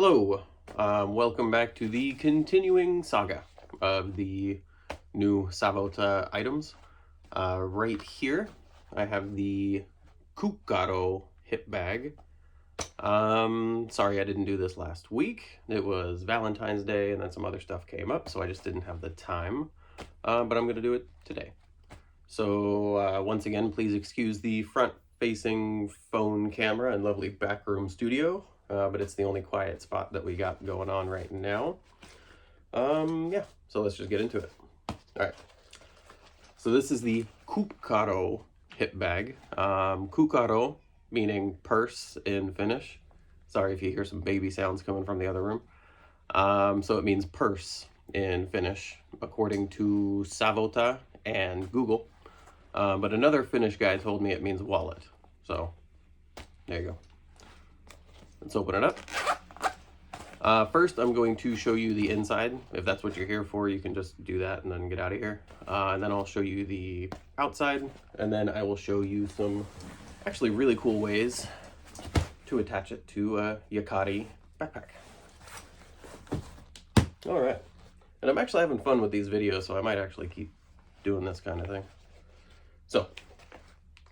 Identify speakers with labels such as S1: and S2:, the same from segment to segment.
S1: Hello, welcome back to the continuing saga of the new Savotta items. Right here, I have the Kukkaro hip bag. Sorry I didn't do this last week. It was Valentine's Day and then some other stuff came up, so I just didn't have the time. But I'm going to do it today. So once again, please excuse the front-facing phone camera and lovely backroom studio. But it's the only quiet spot that we got going on right now. Yeah, so let's just get into it. All right. So this is the Kukkaro hip bag. Kukkaro, meaning purse in Finnish. Sorry if you hear some baby sounds coming from the other room. So it means purse in Finnish, according to Savotta and Google. But another Finnish guy told me it means wallet. So there you go. Let's open it up. First, I'm going to show you the inside. If that's what you're here for, you can just do that and then get out of here. And then I'll show you the outside, and then I will show you some actually really cool ways to attach it to a Yakari backpack. All right. And I'm actually having fun with these videos, so I might actually keep doing this kind of thing. So,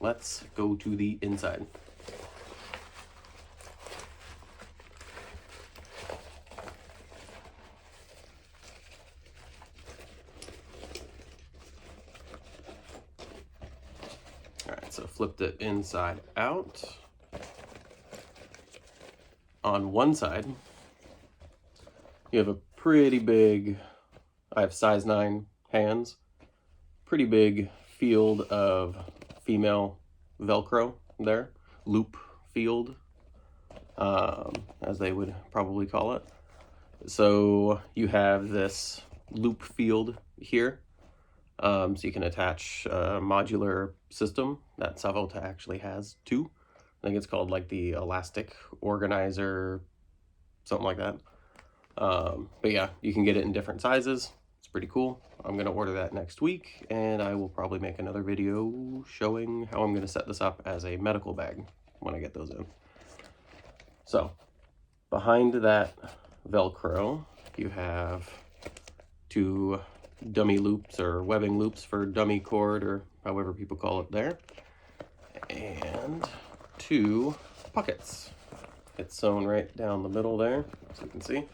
S1: let's go to the inside. So flipped it inside out. On one side, you have a pretty big, I have size 9 hands, pretty big field of female Velcro there, loop field, as they would probably call it. So you have this loop field here. So you can attach a modular system that Savotta actually has too. I think it's called like the elastic organizer, something like that. But yeah, you can get it in different sizes. It's pretty cool. I'm going to order that next week, and I will probably make another video showing how I'm going to set this up as a medical bag when I get those in. So behind that Velcro, you have two dummy loops or webbing loops for dummy cord, or however people call it there, and 2 pockets. It's sewn right down the middle there, as you can see.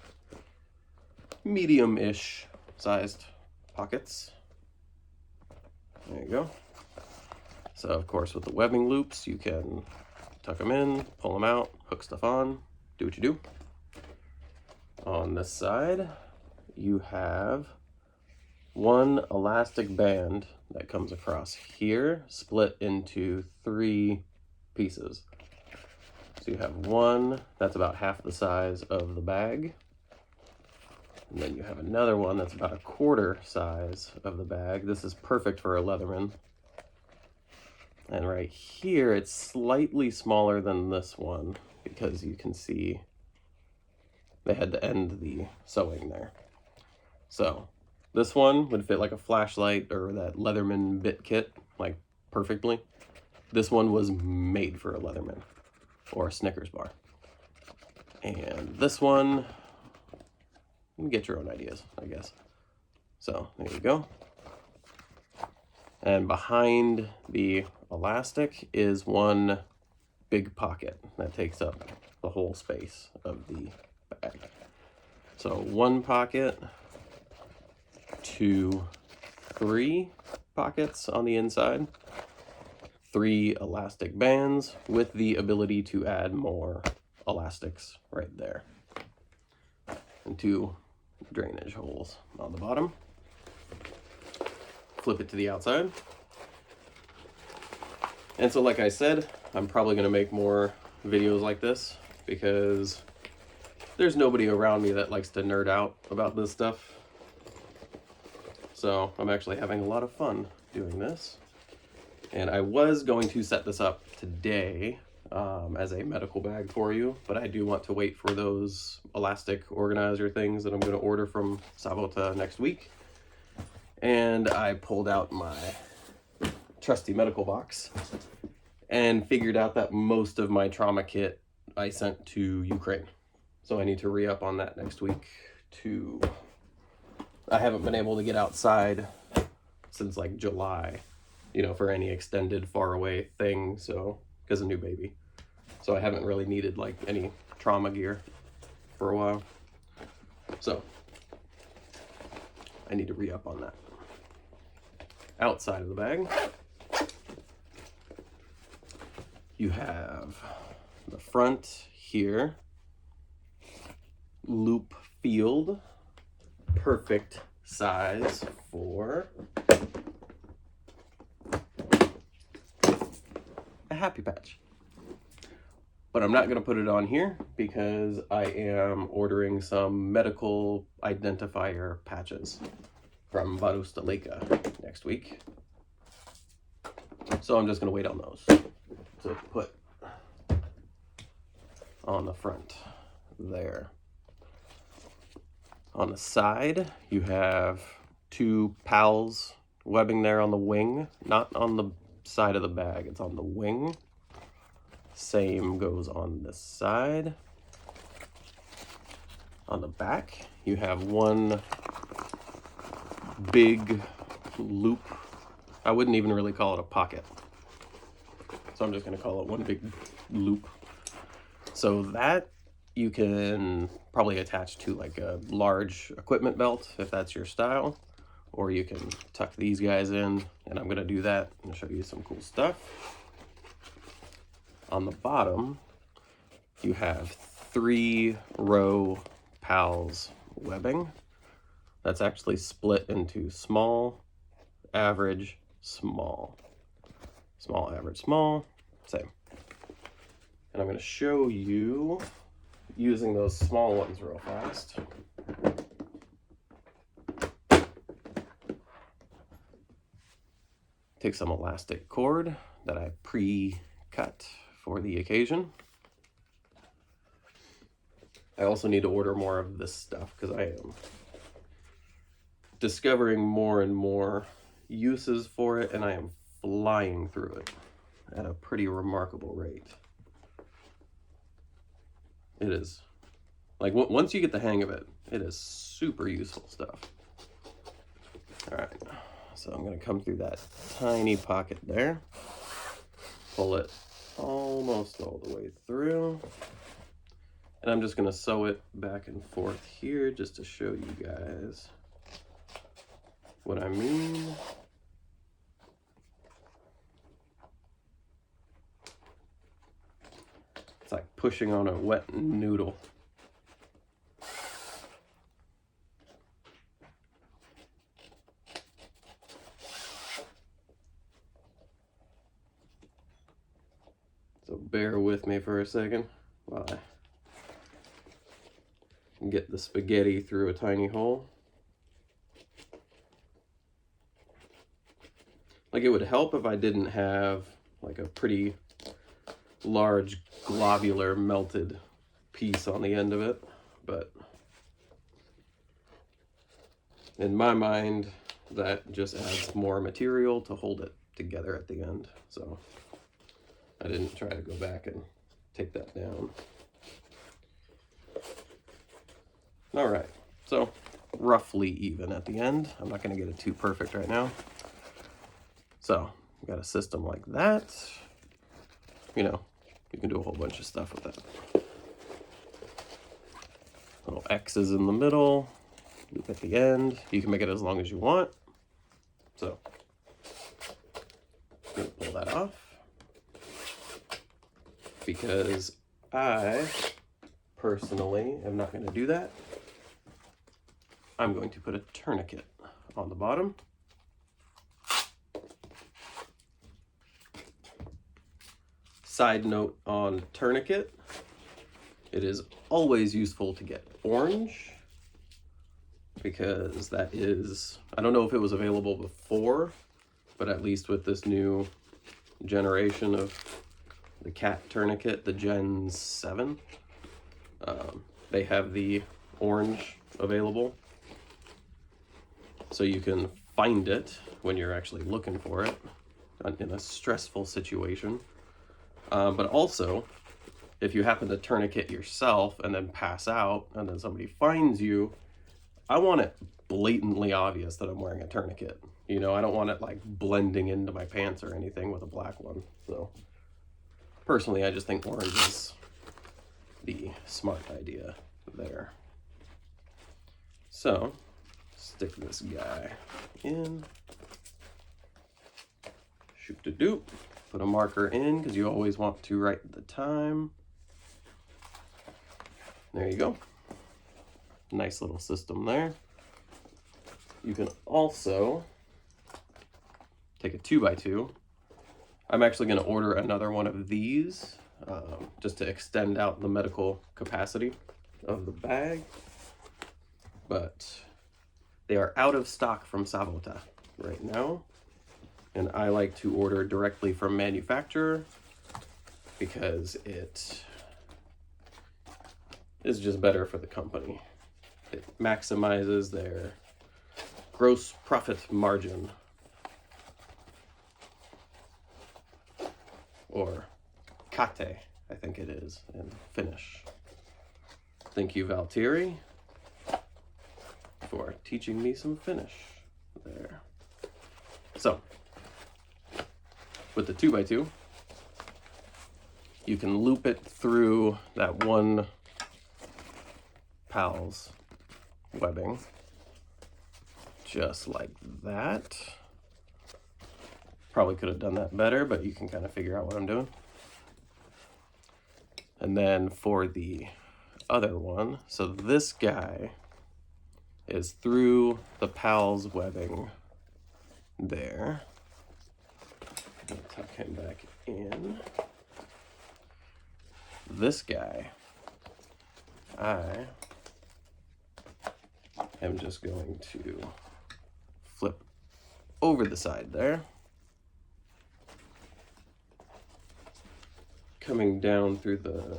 S1: Medium-ish sized pockets. There you go. So of course with the webbing loops you can tuck them in, pull them out, hook stuff on, do what you do. On this side you have one elastic band that comes across here, split into 3 pieces. So you have one that's about half the size of the bag, and then you have another one that's about a quarter size of the bag. This is perfect for a Leatherman. And right here it's slightly smaller than this one because you can see they had to end the sewing there. So this one would fit like a flashlight or that Leatherman bit kit, like perfectly. This one was made for a Leatherman or a Snickers bar. And this one, you get your own ideas, I guess. So there you go. And behind the elastic is one big pocket that takes up the whole space of the bag. So one pocket, 2, 3 pockets on the inside, 3 elastic bands with the ability to add more elastics right there, and 2 drainage holes on the bottom. Flip it to the outside. And so like I said, I'm probably going to make more videos like this because there's nobody around me that likes to nerd out about this stuff. So I'm actually having a lot of fun doing this. And I was going to set this up today as a medical bag for you, but I do want to wait for those elastic organizer things that I'm going to order from Savotta next week. And I pulled out my trusty medical box and figured out that most of my trauma kit I sent to Ukraine. So I need to re-up on that next week too. I haven't been able to get outside since like July, you know, for any extended far away thing, so because of new baby. So I haven't really needed like any trauma gear for a while. So I need to re-up on that. Outside of the bag, you have the front here, loop field, perfect size for a happy patch. But I'm not going to put it on here because I am ordering some medical identifier patches from Savotta next week. So I'm just going to wait on those to put on the front there. On the side, you have 2 pals webbing there on the wing, not on the side of the bag, it's on the wing. Same goes on this side. On the back, you have one big loop. I wouldn't even really call it a pocket. So I'm just going to call it one big loop. So that you can probably attach to like a large equipment belt if that's your style, or you can tuck these guys in, and I'm going to do that and show you some cool stuff. On the bottom, you have 3-row pals webbing. That's actually split into small, average, small. Small, average, small, same. And I'm going to show you using those small ones real fast. Take some elastic cord that I pre-cut for the occasion. I also need to order more of this stuff because I am discovering more and more uses for it, and I am flying through it at a pretty remarkable rate. It is. Like, once you get the hang of it, it is super useful stuff. All right, so I'm going to come through that tiny pocket there, pull it almost all the way through, and I'm just going to sew it back and forth here just to show you guys what I mean. It's like pushing on a wet noodle. So bear with me for a second while I get the spaghetti through a tiny hole. Like, it would help if I didn't have like a pretty large globular melted piece on the end of it, but in my mind that just adds more material to hold it together at the end, so I didn't try to go back and take that down. All right, so roughly even at the end. I'm not going to get it too perfect right now. So we got a system like that. You know, you can do a whole bunch of stuff with that. Little X's in the middle, loop at the end. You can make it as long as you want. So I'm going to pull that off because I personally am not going to do that. I'm going to put a tourniquet on the bottom. Side note on tourniquet, it is always useful to get orange because that is, I don't know if it was available before, but at least with this new generation of the cat tourniquet, the Gen 7, they have the orange available. So you can find it when you're actually looking for it in a stressful situation. But also, if you happen to tourniquet yourself and then pass out and then somebody finds you, I want it blatantly obvious that I'm wearing a tourniquet. You know, I don't want it like blending into my pants or anything with a black one. So personally, I just think orange is the smart idea there. So stick this guy in, shoot to doop, put a marker in because you always want to write the time. There you go. Nice little system there. You can also take a 2x2. I'm actually going to order another one of these just to extend out the medical capacity of the bag. But they are out of stock from Savotta right now. And I like to order directly from manufacturer because it is just better for the company. It maximizes their gross profit margin, or kate, I think it is in Finnish. Thank you, Valtteri, for teaching me some Finnish there. So, with the 2x2, you can loop it through that one PALS webbing, just like that. Probably could have done that better, but you can kind of figure out what I'm doing. And then for the other one, so this guy is through the PALS webbing there. I'm gonna tuck him back in. This guy, I am just going to flip over the side there, coming down through the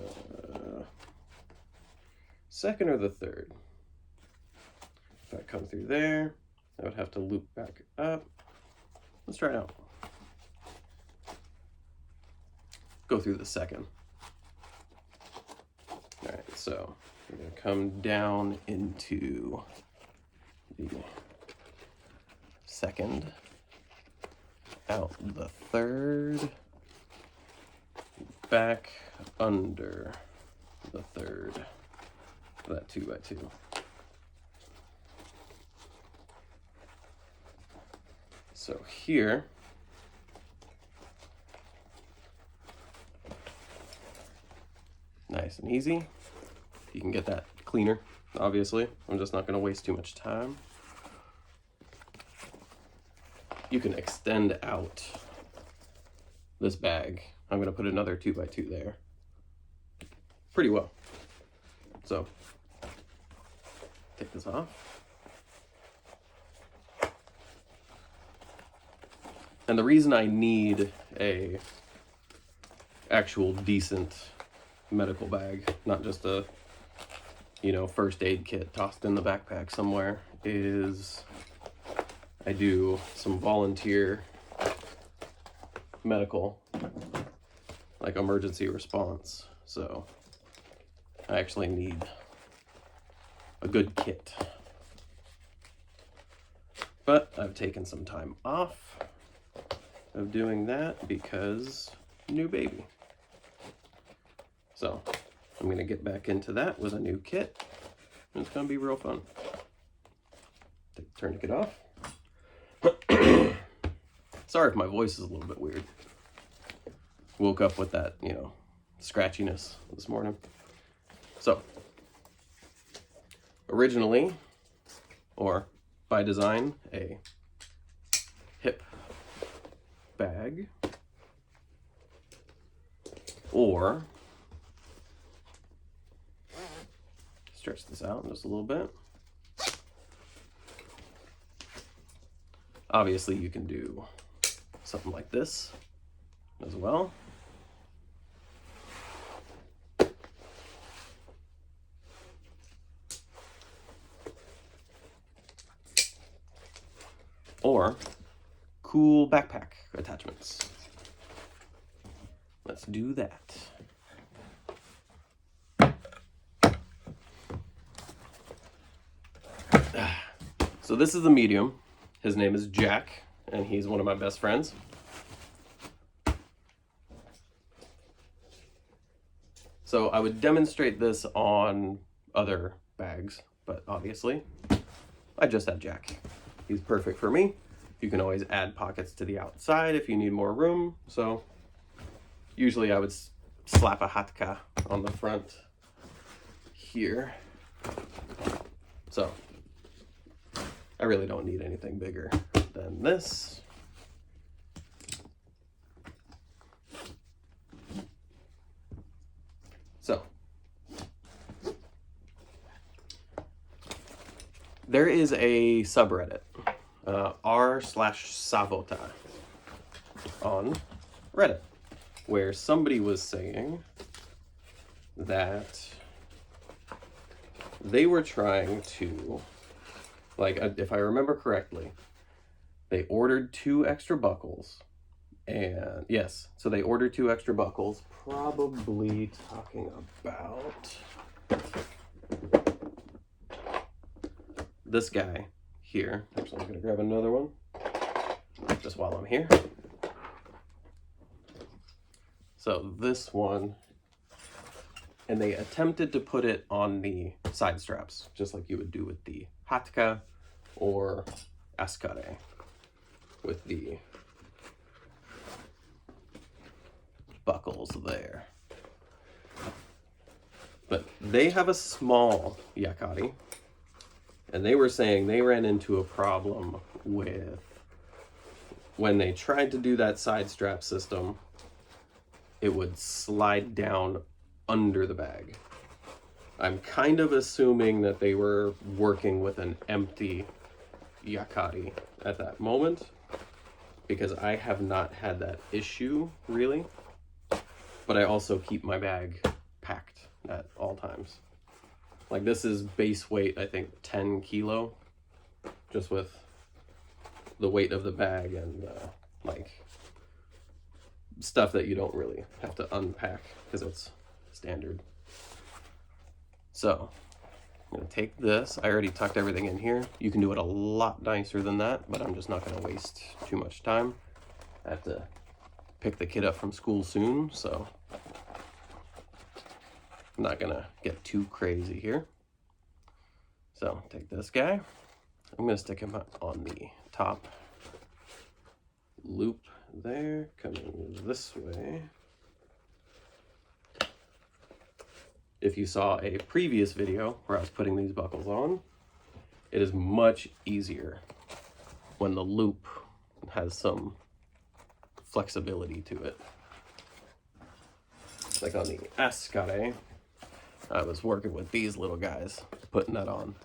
S1: second or the third. If I come through there, I would have to loop back up. Let's try it out. Go through the second. All right, so we're gonna come down into the second, out the third, back under the third, that 2x2. So here, nice and easy. You can get that cleaner, obviously. I'm just not going to waste too much time. You can extend out this bag. I'm going to put another 2x2 there. Pretty well. So, take this off. And the reason I need a actual decent medical bag, not just a, you know, first aid kit tossed in the backpack somewhere, is I do some volunteer medical, like emergency response. So I actually need a good kit. But I've taken some time off of doing that because new baby. So I'm gonna get back into that with a new kit. It's gonna be real fun. Take the tourniquet off. Sorry if my voice is a little bit weird. Woke up with that, you know, scratchiness this morning. So, originally, or by design, a hip bag, or stretch this out just a little bit. Obviously, you can do something like this as well. Or cool backpack attachments. Let's do that. So this is the medium. His name is Jack, and he's one of my best friends. So I would demonstrate this on other bags, but obviously I just have Jack. He's perfect for me. You can always add pockets to the outside if you need more room. So usually I would slap a hatka on the front here. So I really don't need anything bigger than this. So there is a subreddit, r/Savotta on Reddit, where somebody was saying that they were trying to, like, if I remember correctly, they ordered 2 extra buckles. And yes, so they ordered 2 extra buckles, probably talking about this guy here. Actually, I'm gonna grab another one just while I'm here. So this one, and they attempted to put it on the side straps, just like you would do with the hatka or askare, with the buckles there. But they have a small yakari, and they were saying they ran into a problem with when they tried to do that side strap system, it would slide down under the bag. I'm kind of assuming that they were working with an empty yakari at that moment, because I have not had that issue really. But I also keep my bag packed at all times. Like, this is base weight, I think 10 kilo, just with the weight of the bag and like stuff that you don't really have to unpack because it's standard. So I'm gonna take this. I already tucked everything in here. You can do it a lot nicer than that, but I'm just not gonna waste too much time. I have to pick the kid up from school soon, so I'm not gonna get too crazy here. So take this guy. I'm gonna stick him on the top loop there, coming this way. If you saw a previous video where I was putting these buckles on, it is much easier when the loop has some flexibility to it. Like on the askare, I was working with these little guys, putting that on.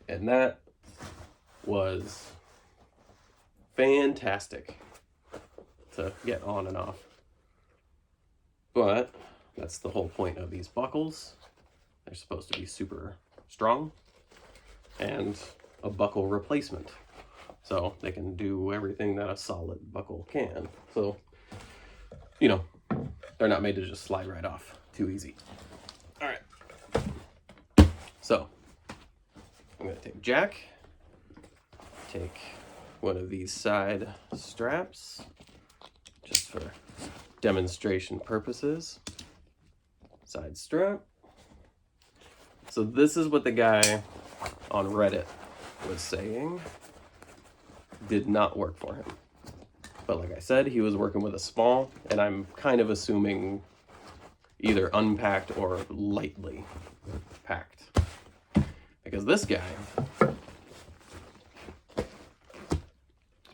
S1: And that was fantastic to get on and off. But that's the whole point of these buckles. They're supposed to be super strong and a buckle replacement. So they can do everything that a solid buckle can. So, you know, they're not made to just slide right off too easy. All right. So I'm going to take Jack, take one of these side straps, just for demonstration purposes. Side strap. So this is what the guy on Reddit was saying did not work for him. But like I said, he was working with a small, and I'm kind of assuming either unpacked or lightly packed. Because this guy is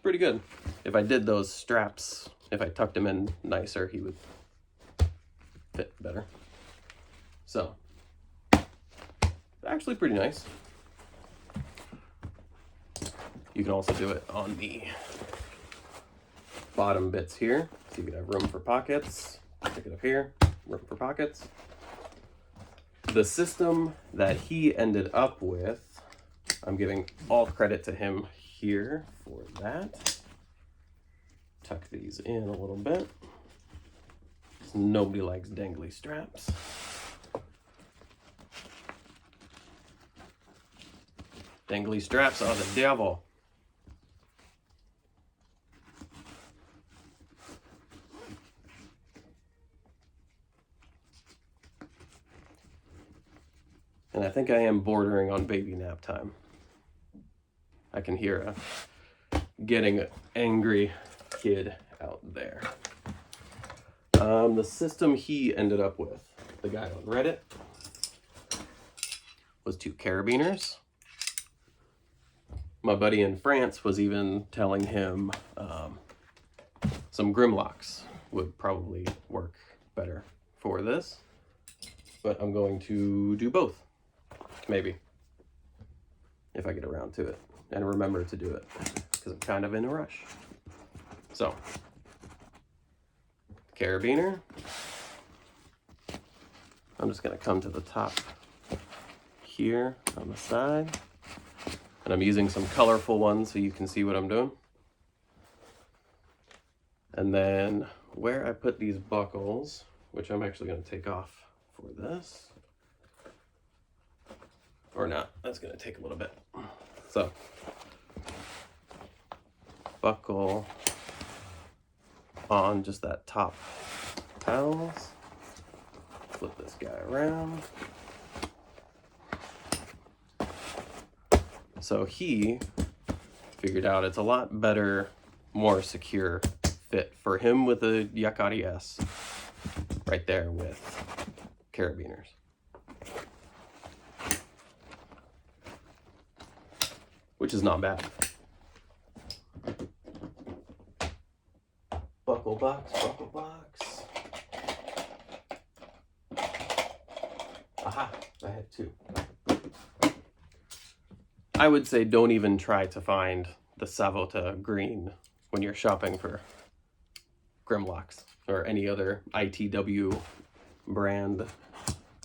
S1: pretty good. If I did those straps, if I tucked him in nicer, he would fit better. So, actually pretty nice. You can also do it on the bottom bits here, so you can have room for pockets. Stick it up here, room for pockets. The system that he ended up with, I'm giving all credit to him here for that. Tuck these in a little bit. Nobody likes dangly straps. Dangly straps are the devil. And I think I am bordering on baby nap time. I can hear a getting angry kid out there. The system he ended up with, the guy on Reddit, was 2 carabiners. My buddy in France was even telling him some Grimlocks would probably work better for this. But I'm going to do both, maybe, if I get around to it and remember to do it, because I'm kind of in a rush. So, carabiner. I'm just going to come to the top here on the side. And I'm using some colorful ones so you can see what I'm doing. And then where I put these buckles, which I'm actually going to take off for this. Or not, that's going to take a little bit. So, buckle on just that top panels. Flip this guy around. So he figured out it's a lot better, more secure fit for him with a Yakari S right there with carabiners. Which is not bad. Buckle box, buckle box. Aha, I had 2. I would say don't even try to find the Savotta green when you're shopping for Grimlocks or any other ITW brand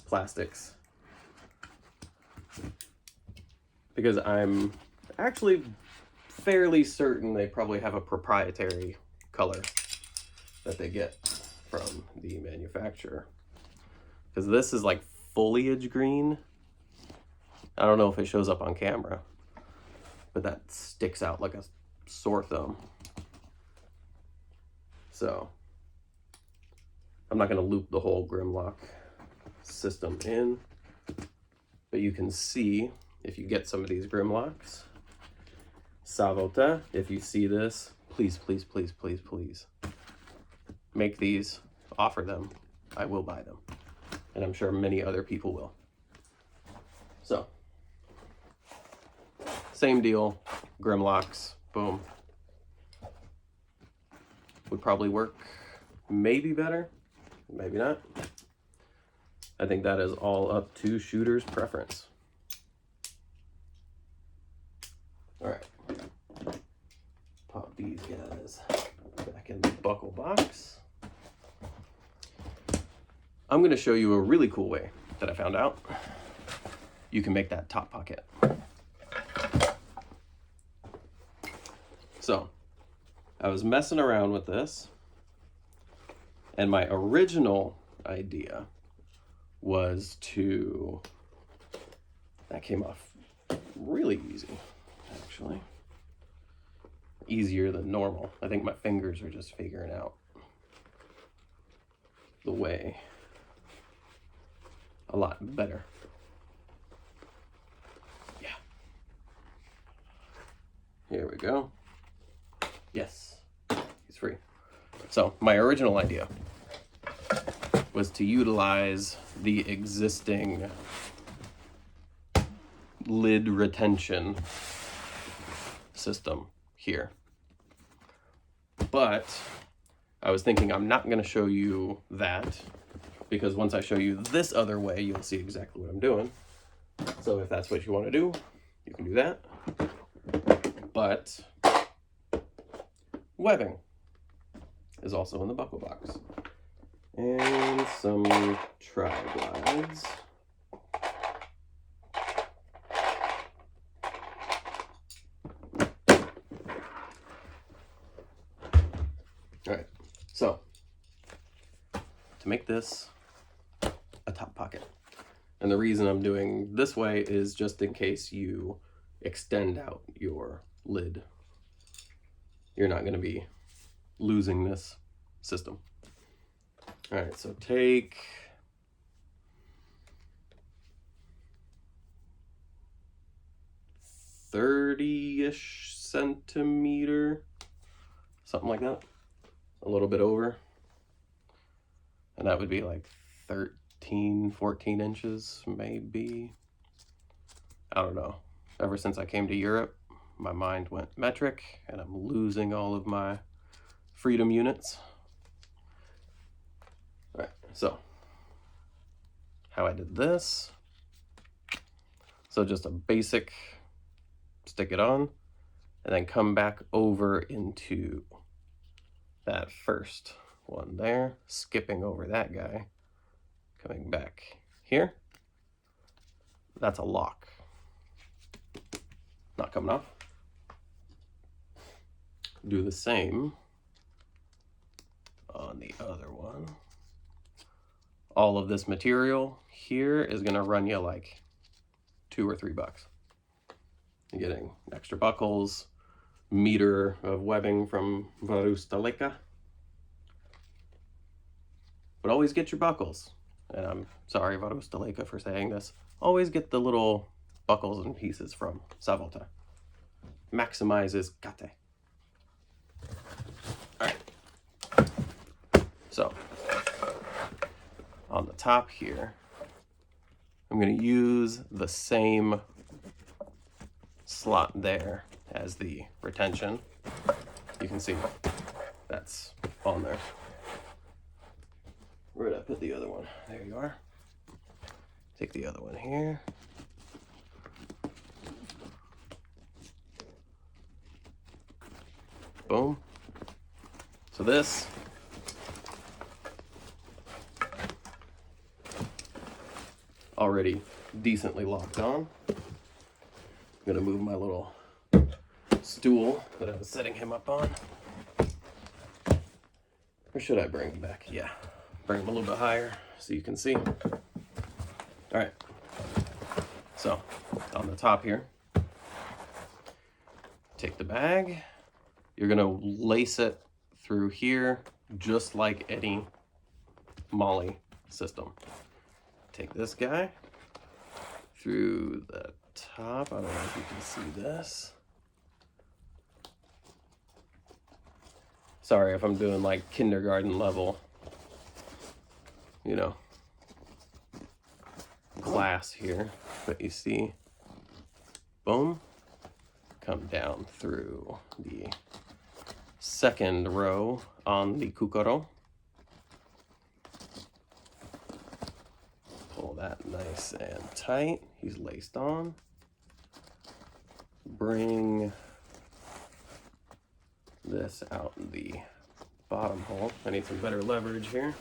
S1: plastics. Because I'm actually fairly certain they probably have a proprietary color that they get from the manufacturer. Because this is like foliage green. I don't know if it shows up on camera, but that sticks out like a sore thumb. So I'm not going to loop the whole Grimlock system in, but you can see if you get some of these Grimlocks, Savotta, if you see this, please, please, please, please, please make these, offer them. I will buy them. And I'm sure many other people will. So, same deal, Grimlocks, boom. Would probably work, maybe better, maybe not. I think that is all up to shooter's preference. All right, pop these guys back in the buckle box. I'm gonna show you a really cool way that I found out you can make that top pocket. So, I was messing around with this, and my original idea was to, that came off really easy, actually. Easier than normal. I think my fingers are just figuring out the way a lot better. Yeah. Here we go. Yes, he's free. So my original idea was to utilize the existing lid retention system here. But I was thinking I'm not going to show you that, because once I show you this other way, you'll see exactly what I'm doing. So if that's what you want to do, you can do that. But webbing is also in the buckle box. And some tri-glides. All right, so to make this a top pocket, and the reason I'm doing this way is just in case you extend out your lid. You're not going to be losing this system. All right, so take 30-ish centimeter, something like that, a little bit over. And that would be like 13, 14 inches, maybe. I don't know. Ever since I came to Europe, my mind went metric, and I'm losing all of my freedom units. All right, so how I did this. So just a basic, stick it on, and then come back over into that first one there, skipping over that guy, coming back here. That's a lock. Not coming off. Do the same on the other one. All of this material here is gonna run you like $2 or $3. You're getting extra buckles, meter of webbing from Varustaleka. But always get your buckles. And I'm sorry, Varustaleka, for saying this. Always get the little buckles and pieces from Savotta. Maximizes kate. Alright. So, on the top here, I'm going to use the same slot there as the retention. You can see that's on there. Where did I put the other one? There you are. Take the other one here. Boom. So this already decently locked on. I'm gonna move my little stool that I was setting him up on. Or should I bring him back? Yeah, bring him a little bit higher so you can see. All right, so on the top here, take the bag. You're gonna lace it through here just like any Molly system. Take this guy through the top. I don't know if you can see this. Sorry if I'm doing like kindergarten level, you know, glass here, but you see, boom, come down through the second row on the Kukkaro. Pull that nice and tight. He's laced on. Bring this out in the bottom hole. I need some better leverage here.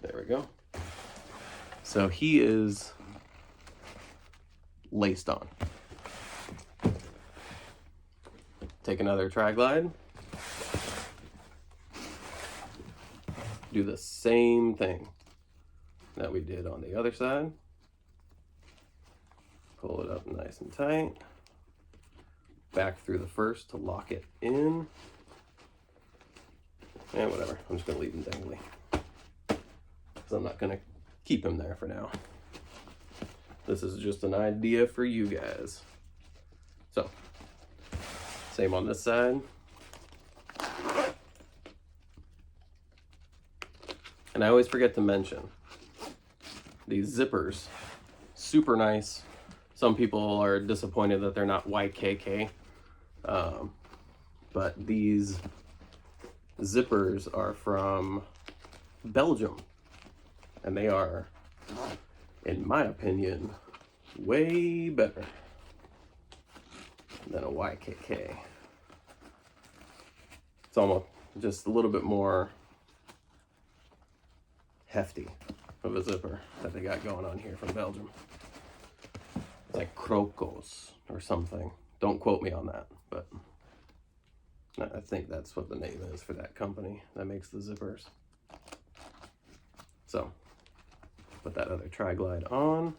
S1: There we go. So he is laced on. Take another tri-glide. Do the same thing that we did on the other side. Pull it up nice and tight. Back through the first to lock it in. And whatever, I'm just gonna leave him dangly, because I'm not gonna keep him there for now. This is just an idea for you guys. So, same on this side. And I always forget to mention, these zippers, super nice. Some people are disappointed that they're not YKK. But these zippers are from Belgium, and they are, in my opinion, way better than a YKK. It's almost just a little bit more hefty of a zipper that they got going on here from Belgium. It's like Crocos or something. Don't quote me on that, but I think that's what the name is for that company that makes the zippers. So, put that other tri-glide on,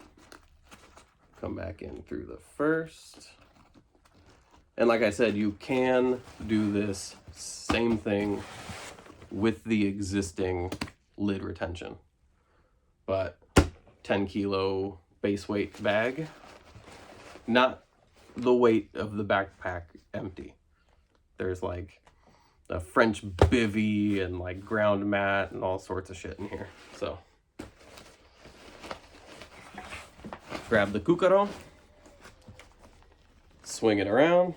S1: come back in through the first. And like I said, you can do this same thing with the existing lid retention. But 10 kilo base weight bag, not the weight of the backpack empty. There's like a French bivvy and like ground mat and all sorts of shit in here. So grab the Kukkaro, swing it around.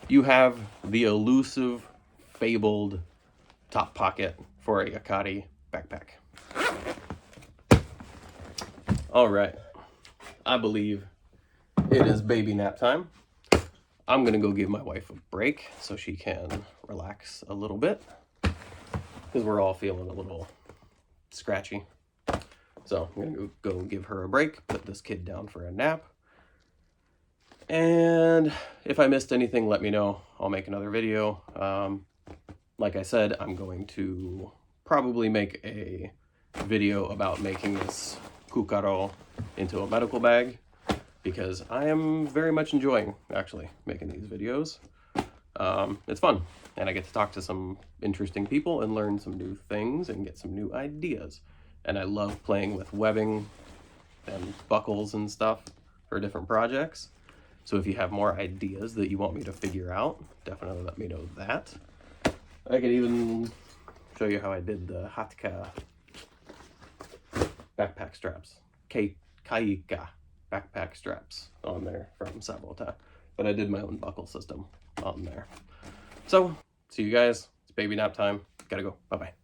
S1: You have the elusive, fabled top pocket for a Yakari backpack. All right, I believe it is baby nap time. I'm gonna go give my wife a break so she can relax a little bit, because we're all feeling a little scratchy. So I'm gonna go give her a break, put this kid down for a nap. And if I missed anything, let me know. I'll make another video. Like I said, I'm going to probably make a video about making this Kukkaro into a medical bag, because I am very much enjoying actually making these videos. It's fun, and I get to talk to some interesting people and learn some new things and get some new ideas. And I love playing with webbing and buckles and stuff for different projects. So if you have more ideas that you want me to figure out, definitely let me know that. I could even show you how I did the Hatka backpack straps. Kaika backpack straps on there from Savotta. But I did my own buckle system on there. So, see you guys. It's baby nap time. Gotta go. Bye-bye.